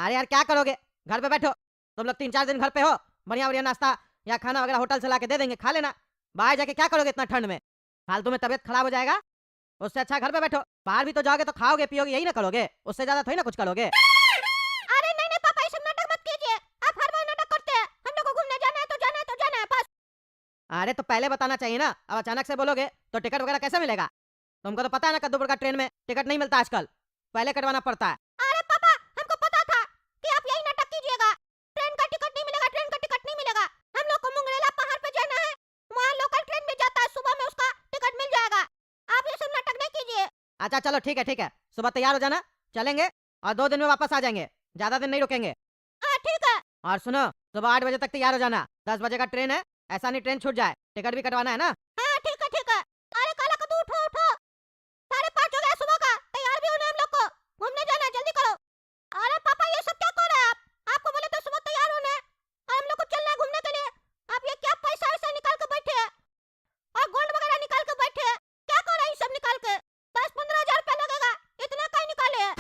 अरे यार क्या करोगे, घर पे बैठो। तुम लोग 3-4 दिन घर पे हो, बढ़िया बढ़िया नाश्ता या खाना वगैरह होटल से ला के दे देंगे, खा लेना। बाहर जाके क्या करोगे इतना ठंड में, फालतू में तबियत खराब हो जाएगा। उससे अच्छा घर पे बैठो। बाहर भी तो जाओगे तो खाओगे पियोगे, यही ना करोगे, उससे ज्यादा थोड़ी ना कुछ करोगे। अरे नहीं नहीं पापा, ये सब नाटक मत कीजिए। आप हर बार नाटक करते हैं। हम लोग को घूमने जाना है तो जाना है तो जाना है बस। अरे तो पहले बताना चाहिए ना, अब अचानक से बोलोगे तो टिकट वगैरह कैसे मिलेगा। तुमको तो पता है ना कद्दूपुर का ट्रेन में टिकट नहीं मिलता आजकल, पहले कटवाना पड़ता है। अरे पापा, हमको पता था कि आप यही नाटक कीजिएगा। ट्रेन का टिकट नहीं मिलेगा, ट्रेन का टिकट नहीं मिलेगा। हम लोग को मुंगरेला पहाड़ पे जाना है, वहाँ लोकल ट्रेन भी जाता है, सुबह में उसका टिकट मिल जाएगा। आप ये सब नाटक नहीं कीजिए। अच्छा चलो ठीक है ठीक है, सुबह तैयार हो जाना, चलेंगे और 2 दिन में वापस आ जाएंगे, ज्यादा दिन नहीं रुकेंगे। हाँ ठीक है। और सुनो, सुबह 8 बजे तक तैयार हो जाना, 10 बजे का ट्रेन है, ऐसा नहीं ट्रेन छूट जाए, टिकट भी कटवाना है ना। हाँ ठीक है ठीक है। अरे काला कद्दू उठो उठो, 5:30 हो गया सुबह का, तैयार भी होना है हम लोग को, घूमने जाना है, जल्दी करो। अरे पापा ये सब क्या कर रहे हैं आप? आपको बोले तो सुबह तैयार होना है और हम लोग को चलना है घूमने के लिए। आप ये क्या पैसा वैसा निकाल के बैठे हैं और गोल्ड वगैरह निकाल के बैठे हैं? क्या कर रहे हैं ये सब निकाल के? 10-15 हजार रुपया लगेगा, इतना कहीं निकाले हैं?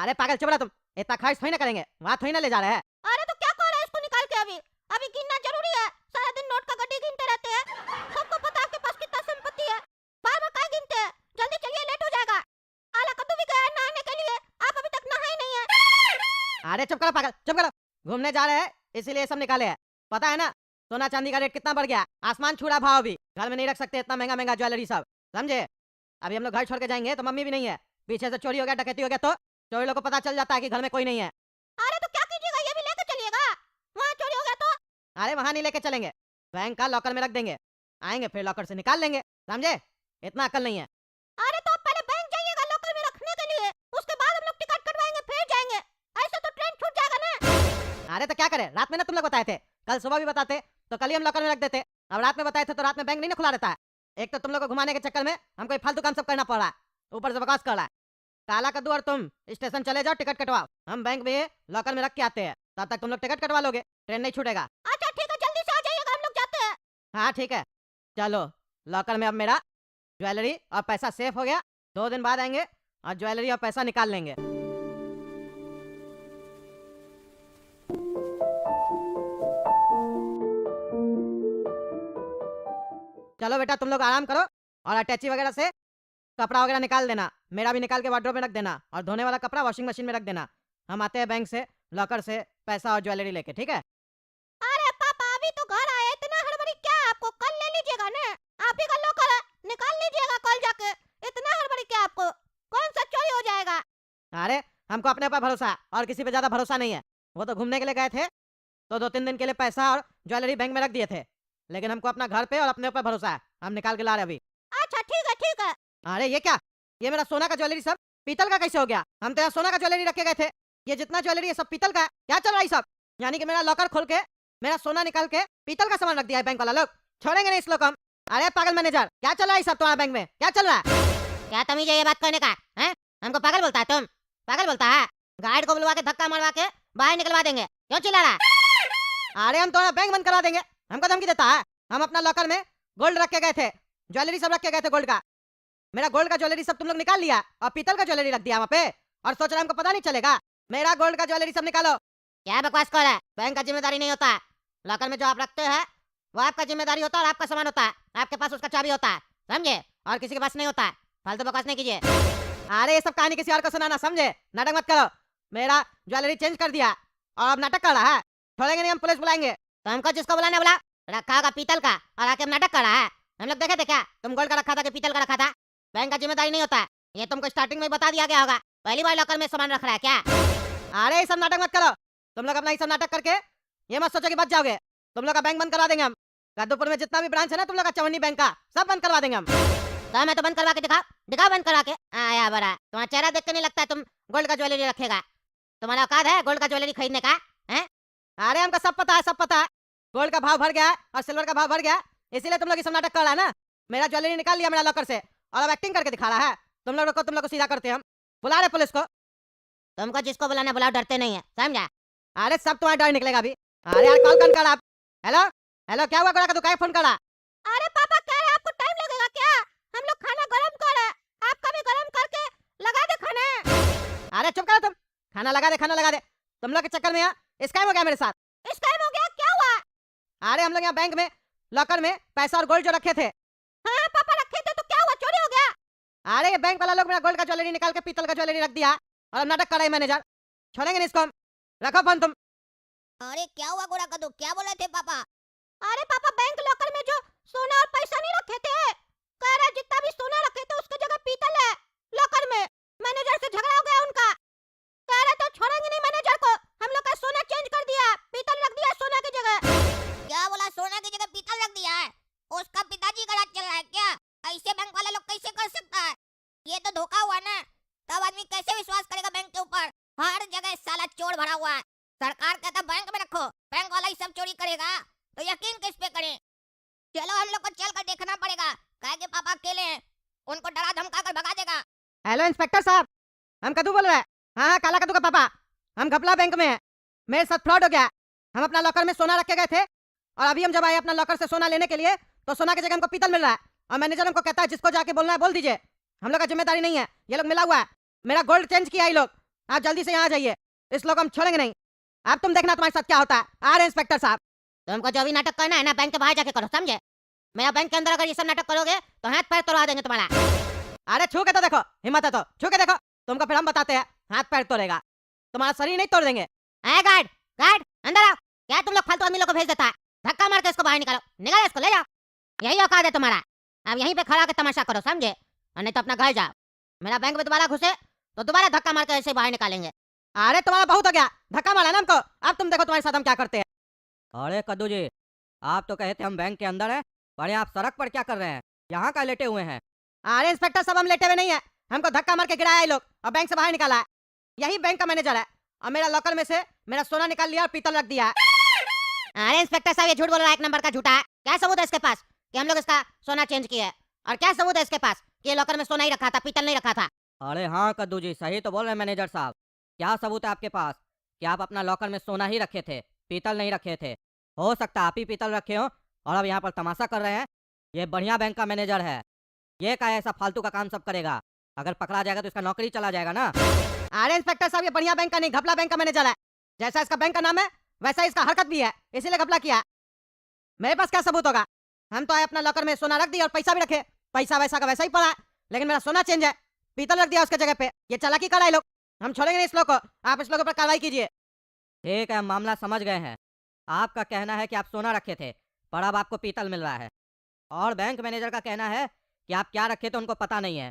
अरे पागल चुप रहा तुम, इतना खर्च थोड़ी ना करेंगे, वहाँ थोड़ी ना ले जा रहे हैं। अरे तो क्या कर रहे हैं इसको निकाल के? अभी अभी गिनना जरूरी है? सारा दिन नोट का गड्डी गिनते रहते हैं। सबको पता है आपके पास कितना संपत्ति है, बार बार काहे गिनते हैं? जल्दी चलिए, लेट हो जाएगा। काला कद्दू भी गया है नहाने के लिए, आप अभी तक नहाए नहीं है। अरे चुप करो पागल, चुप करो। घूमने जा रहे हैं इसीलिए ये सब निकाले हैं, पता है ना। सोना चांदी का रेट कितना बढ़ गया, आसमान छू रहा भाव भी, घर में नहीं रख सकते इतना महंगा महंगा ज्वेलरी सब, समझे। अभी हम लोग घर छोड़ के जाएंगे तो मम्मी भी नहीं है, पीछे से चोरी हो गया डकैती हो गया तो चोरी लोग को पता चल जाता है कि घर में कोई नहीं है। अरे तो क्या कीजिएगा, ये भी लेके चलिएगा? वहाँ चोरी हो गया तो? अरे वहां नहीं लेके चलेंगे, बैंक का लॉकर में रख देंगे, आएंगे फिर लॉकर से निकाल लेंगे, समझे। इतना अकल नहीं है। अरे तो आप पहले बैंक जाइएगा लॉकर में रखने के लिए, उसके बाद हम लोग टिकट कटवाएंगे फिर जाएंगे। ऐसे तो ट्रेन छूट जाएगा ना। अरे तो क्या करें, रात में ना तुम लोग बताए थे, कल सुबह भी बताते तो कल ही हम लॉकर में रख देते। अब रात में बताए थे तो रात में बैंक नहीं ना खुला रहता है। एक तो तुम लोग को घुमाने के चक्कर में हमको ये फालतू काम सब करना पड़ रहा है, ऊपर से बकवास कर रहा है। काला कद्दू और तुम स्टेशन चले जाओ, टिकट कटवाओ, हम बैंक में लॉकर में रख के आते हैं, तब तक तुम लोग टिकट कटवा लोगे, ट्रेन नहीं छूटेगा। अच्छा ठीक है, जल्दी से आ जाइएगा, हम लोग जाते हैं। हाँ ठीक है, चलो। लॉकर में अब मेरा ज्वेलरी और पैसा सेफ हो गया, 2 दिन बाद आएंगे और ज्वेलरी और पैसा निकाल लेंगे। चलो बेटा तुम लोग आराम करो और अटैची वगैरह से कपड़ा वगैरह निकाल देना, मेरा भी निकाल के वार्डरोब में रख देना, और धोने वाला कपड़ा वॉशिंग मशीन में रख देना। हम आते हैं बैंक से लॉकर से पैसा और ज्वेलरी लेके, ठीक है। अरे पापा अभी तो घर आए, इतना हड़बड़ी क्या है आपको? कल ले लीजिएगा ना, आप ही का लॉकर है, निकाल लीजिएगा कल जाके। इतना हड़बड़ी क्या आपको? कौन सा चोरी हो जाएगा? अरे हमको अपने ऊपर भरोसा है और किसी पे ज्यादा भरोसा नहीं है। वो तो घूमने के लिए गए थे तो 2-3 दिन के लिए पैसा और ज्वेलरी बैंक में रख दिए थे, लेकिन हमको अपना घर पे और अपने ऊपर भरोसा है, हम निकाल के ला रहे अभी। अच्छा ठीक है ठीक है। अरे ये क्या, ये मेरा सोना का ज्वेलरी सब पीतल का कैसे हो गया? हम तो यहाँ सोना का ज्वेलरी रखे गए थे, ये जितना ज्वेलरी है सब पीतल का है, क्या चल रहा है सब? यानी कि मेरा लॉकर खोल के मेरा सोना निकाल के पीतल का सामान रख दिया है बैंक वाला लोग, छोड़ेंगे नहीं इस लोग हम। अरे पागल मैनेजर, क्या चल रहा है सब तुम्हारा बैंक में, क्या चल रहा है? क्या तमीज है ये बात करने का? हैं? हमको पागल बोलता है तुम? पागल बोलता है? गार्ड को बुलवा के धक्का मारवा के बाहर निकलवा देंगे, क्यों चिल्ला रहा है? अरे हम तुम्हारा बैंक बंद करा देंगे, हमको धमकी देता है। हम अपना लॉकर में गोल्ड रख के गए थे, ज्वेलरी सब रख के गए थे गोल्ड का, मेरा गोल्ड का ज्वेलरी सब तुम लोग निकाल लिया और पीतल का ज्वेलरी रख दिया वहाँ पे, और सोच रहे हमको पता नहीं चलेगा। मेरा गोल्ड का ज्वेलरी सब निकालो। क्या बकवास कर रहा है? बैंक का जिम्मेदारी नहीं होता है, लॉकर में जो आप रखते हैं वो आपका जिम्मेदारी होता है और आपका सामान होता है, आपके पास उसका चाबी होता है, समझे, और किसी के पास नहीं होता है। फालतू बकवास नहीं कीजिए। अरे ये सब कहानी किसी और को सुनाना, समझे, नाटक मत करो। मेरा ज्वेलरी चेंज कर दिया और अब नाटक कर रहा है, छोड़ेंगे नहीं हम, पुलिस बुलाएंगे। तो हमको जिसको बुलाने बुला, रखा होगा पीतल का और आके नाटक कर रहा है। हम लोग देखे थे क्या तुम गोल्ड का रखा था कि पीतल का रखा था? बैंक का जिम्मेदारी नहीं होता है, ये तुमको स्टार्टिंग में बता दिया गया होगा। पहली बार लॉकर में सामान रख रहा है क्या? अरे ये सब नाटक मत करो, तुम लोग अपना ये सब नाटक करके ये मत सोचो कि बच जाओगे। तुम लोग का बैंक बंद करवा देंगे हम, कद्दूपुर में जितना भी ब्रांच है ना तुम लोग का चवन्नी बैंक का, सब बंद करवा देंगे हम। तो मैं तो बंद करवा के दिखाओ, दिखाओ बंद करवा के। आया बड़ा, तुम्हारा चेहरा देख के नहीं लगता है तुम गोल्ड का ज्वेलरी रखेगा। तुम्हारा औकात है गोल्ड का ज्वेलरी खरीदने का? हैं? अरे हमको सब पता है, सब पता है, गोल्ड का भाव बढ़ गया है और सिल्वर का भाव बढ़ गया है, इसीलिए तुम लोग ये सब नाटक कर रहा है ना। मेरा ज्वेलरी निकाल लिया मेरा लॉकर से और अब एक्टिंग करके दिखा रहा है। तुम लोग को सीधा करते हम, बुला रहे पुलिस को। तुमको जिसको बुलाना बुलाओ, डरते नहीं है, समझा? अरे सब तुम्हारा डर निकलेगा अभी। अरे यार कॉल कौन कर रहा? हेलो हेलो, क्या हुआ, का तू क्या फोन कर रहा? अरे पापा कह रहे आपको टाइम लगेगा क्या? हम लोग खाना गरम कर रहे हैं, आपका भी गरम करके लगा दे खाना। अरे चुप करो तुम, खाना लगा दे, खाना लगा दे। तुम लोग के चक्कर में यहाँ स्कैम हो गया मेरे साथ। स्कैम हो गया? क्या हुआ? अरे हम लोग यहाँ बैंक में लॉकर में पैसा और गोल्ड जो रखे थे। हाँ पापा रखे थे तो क्या हुआ? चोरी हो गया? अरे ये बैंक वाला लोग मेरा गोल्ड का ज्वेलरी निकाल के पीतल का ज्वेलरी रख दिया और अब नाटक कर रहे हैं मैनेजर। छोड़ेंगे नहीं इसको हम। रखो फोन तुम। अरे क्या हुआ गोरा कद्दू? क्या बोले थे पापा? अरे पापा बैंक लॉकर में जो सोना और पैसा नहीं रखे थे, कह रहे जितना भी सोना रखे थे उसकी जगह पीतल है लॉकर में। मैनेजर से झगड़ा हो गया उनका। कह रहे तो छोड़ेंगे नहीं मैनेजर को, हम लोग का सोना चेंज कर दिया, पीतल रख दिया सोना की जगह। क्या बोला? सोना की जगह पीतल रख दिया है? उसका पिताजी का राज चल रहा है क्या? ऐसे बैंक वाले लोग कैसे कर सकता है? ये तो धोखा हुआ ना। तब आदमी कैसे विश्वास करेगा बैंक के ऊपर? हर जगह साला चोर भरा हुआ है। सरकार कहता बैंक में रखो, बैंक वाला ही सब चोरी करेगा, तो यकीन किस पे करें? चलो हम लोग को चल कर देखना पड़ेगा, कहे कि पापा अकेले हैं, उनको डरा धमका कर भगा देगा। हेलो इंस्पेक्टर साहब, हम कद्दू बोल रहे हैं। हाँ काला कद्दू का पापा। हम घपला बैंक में हैं, मेरे साथ फ्रॉड हो गया। हम अपना लॉकर में सोना रखे गए थे और अभी हम जब आए अपना लॉकर से सोना लेने के लिए तो सोना की जगह हमको पीतल मिल रहा है और मैनेजर हमको कहता है जिसको जाके बोलना है बोल दीजिए, हम लोग का जिम्मेदारी नहीं है, ये लोग मिला हुआ है। मेरा गोल्ड चेंज किया ये लोग। आप जल्दी से यहाँ आ जाइए, इस लोग हम छोड़ेंगे नहीं। अब तुम देखना तुम्हारे साथ क्या होता है। आ रहे इंस्पेक्टर साहब। तुमको जो भी नाटक करना है ना बैंक के बाहर जाके करो, समझे? मेरा बैंक के अंदर अगर ये सब नाटक करोगे तो हाथ पैर तोड़वा देंगे तुम्हारा। अरे छू के तो देखो, हिम्मत है तो छू के देखो, तुमको फिर हम बताते हैं हाथ पैर तोड़ेगा, तुम्हारा शरीर नहीं तोड़ देंगे। गार्ड गार्ड अंदर आओ। क्या तुम लोग फालतू आदमी लोग को भेज देता है? धक्का मार के इसको बाहर निकालो, निकालो इसको, ले जाओ। यही औकात है तुम्हारा। अब यहीं पे खड़ा के तमाशा करो, समझे? और नहीं तो अपना घर जाओ। मेरा बैंक में दोबारा घुसे तो दोबारा धक्का मार के ऐसे बाहर निकालेंगे। अरे तुम्हारा बहुत हो गया, धक्का मारा ना हमको, अब तुम देखो तुम्हारे साथ हम क्या करते हैं। अरे कद्दू जी, आप तो कहे थे हम बैंक के अंदर हैं, पर आप सड़क पर क्या कर रहे हैं? यहाँ का लेटे हुए हैं। अरे इंस्पेक्टर साहब हम लेटे हुए नहीं है, हमको धक्का मार के गिराया ये लोग और बैंक से बाहर निकाला है। यही बैंक का मैनेजर है और मेरा लॉकर में से मेरा सोना निकाल लिया और पीतल रख दिया। अरे इंस्पेक्टर साहब ये झूठ बोल रहा है, एक नंबर का झूठा है। क्या सबूत है इसके पास कि हम लोग इसका सोना चेंज किया है? और क्या सबूत है इसके पास कि ये लॉकर में सोना ही रखा था, पीतल नहीं रखा था? अरे हाँ कद्दू जी, सही तो बोल रहे हैं मैनेजर साहब। क्या सबूत है आपके पास कि आप अपना लॉकर में सोना ही रखे थे, पीतल नहीं रखे थे? हो सकता है आप ही पीतल रखे हो और अब यहाँ पर तमाशा कर रहे हैं। ये बढ़िया बैंक का मैनेजर है, ये का ऐसा फालतू का काम सब करेगा? अगर पकड़ा जाएगा तो इसका नौकरी चला जाएगा ना। अरे इंस्पेक्टर साहब ये बढ़िया बैंक का नहीं, घपला बैंक का मैनेजर है। जैसा इसका बैंक का नाम है वैसा इसका हरकत भी है, इसीलिए घपला किया। मेरे पास क्या सबूत होगा? हम तो आए अपना लॉकर में सोना रख दिया और पैसा भी रखे, पैसा वैसा का वैसा ही पड़ा, लेकिन मेरा सोना चेंज है, पीतल रख दिया उसके जगह पे। ये चालाकी कर रहा है लोग, हम छोड़ेंगे नहीं इस लोग को। आप इस लोग पर कार्रवाई कीजिए। ठीक है, हम मामला समझ गए हैं। आपका कहना है कि आप सोना रखे थे पर अब आपको पीतल मिल रहा है, और बैंक मैनेजर का कहना है कि आप क्या रखे थे उनको पता नहीं है।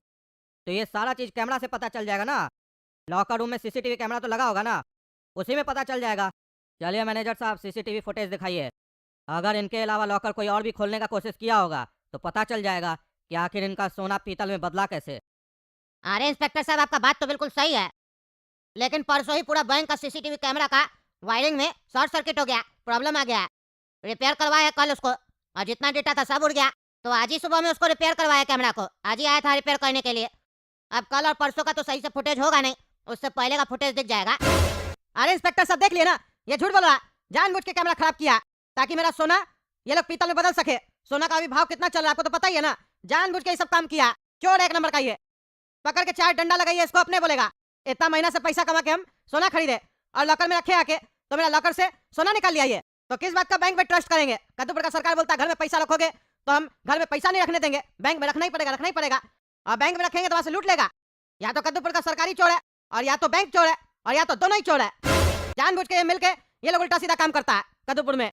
तो ये सारा चीज कैमरा से पता चल जाएगा ना। लॉकर रूम में सीसीटीवी कैमरा तो लगा होगा ना, उसी में पता चल जाएगा। चलिए मैनेजर साहब सीसीटीवी फुटेज दिखाइए। अगर इनके अलावा लॉकर कोई और भी खोलने का कोशिश किया होगा तो पता चल जाएगा कि आखिर इनका सोना पीतल में बदला कैसे। अरे इंस्पेक्टर साहब आपका बात तो बिल्कुल सही है, लेकिन परसों ही पूरा बैंक का सीसीटीवी कैमरा का वायरिंग में शॉर्ट सर्किट हो गया, प्रॉब्लम आ गया। रिपेयर करवाया कल उसको और जितना डेटा था सब उड़ गया, तो आज ही सुबह में उसको रिपेयर करवाया कैमरा को, आज ही आया था रिपेयर करने के लिए। अब कल और परसों का तो सही से फुटेज होगा नहीं, उससे पहले का फुटेज दिख जाएगा। अरे इंस्पेक्टर साहब देख लिए ना, ये झूठ बोल रहा, जानबूझ के कैमरा खराब किया ताकि मेरा सोना ये लोग पीतल में बदल सके। सोना का अभी भाव कितना चल रहा है आपको तो पता ही है ना, जानबूझ के ये सब काम किया। चोर एक नंबर का ये, पकड़ के 4 डंडा लगाइए इसको, अपने बोलेगा। इतना महीना से पैसा कमा के हम सोना खरीदे और लॉकर में रखे आके, तो मेरा लॉकर से सोना निकाल लिया ये, तो किस बात का बैंक में ट्रस्ट करेंगे? कद्दूपुर का सरकार बोलता है घर में पैसा रखोगे तो हम घर में पैसा नहीं रखने देंगे, बैंक में रखना ही पड़ेगा, रखना ही पड़ेगा। और बैंक में रखेंगे तो वहां से लूट लेगा। या तो कद्दूपुर का सरकारी चोर है और या तो बैंक चोर है और या तो दोनों ही चोर है। जानबूझ के ये मिलके ये लोग उल्टा सीधा काम करता है कद्दूपुर में।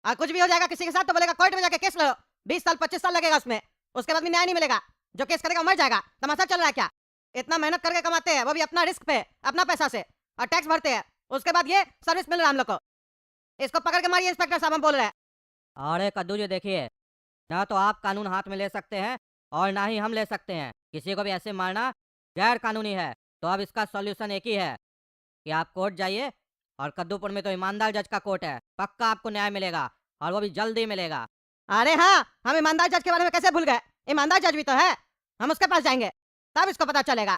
और कुछ भी हो जाएगा किसी के साथ तो बोलेगा कोर्ट में जाके केस लो, 20 साल 25 साल लगेगा उसमें, उसके बाद भी न्याय नहीं मिलेगा। जो केस करेगा मर जाएगा। तमाशा चल रहा है क्या? इतना मेहनत करके कमाते हैं वो भी अपना रिस्क पे, अपना पैसा से, और टैक्स भरते हैं, उसके बाद ये सर्विस मिल रहा है हम लोग को। इसको पकड़ के मारिए इंस्पेक्टर साहब, हम बोल रहे हैं। अरे कद्दू जी देखिए, ना तो आप कानून हाथ में ले सकते हैं और ना ही हम ले सकते हैं। किसी को भी ऐसे मारना गैर कानूनी है। तो अब इसका सॉल्यूशन एक ही है कि आप कोर्ट जाइए, और कद्दूपुर में तो ईमानदार जज का कोर्ट है, पक्का आपको न्याय मिलेगा और वो भी जल्दी मिलेगा। अरे हाँ, हम ईमानदार जज के बारे में कैसे भूल गए? ईमानदार जज भी तो है, हम उसके पास जाएंगे तब इसको पता चलेगा।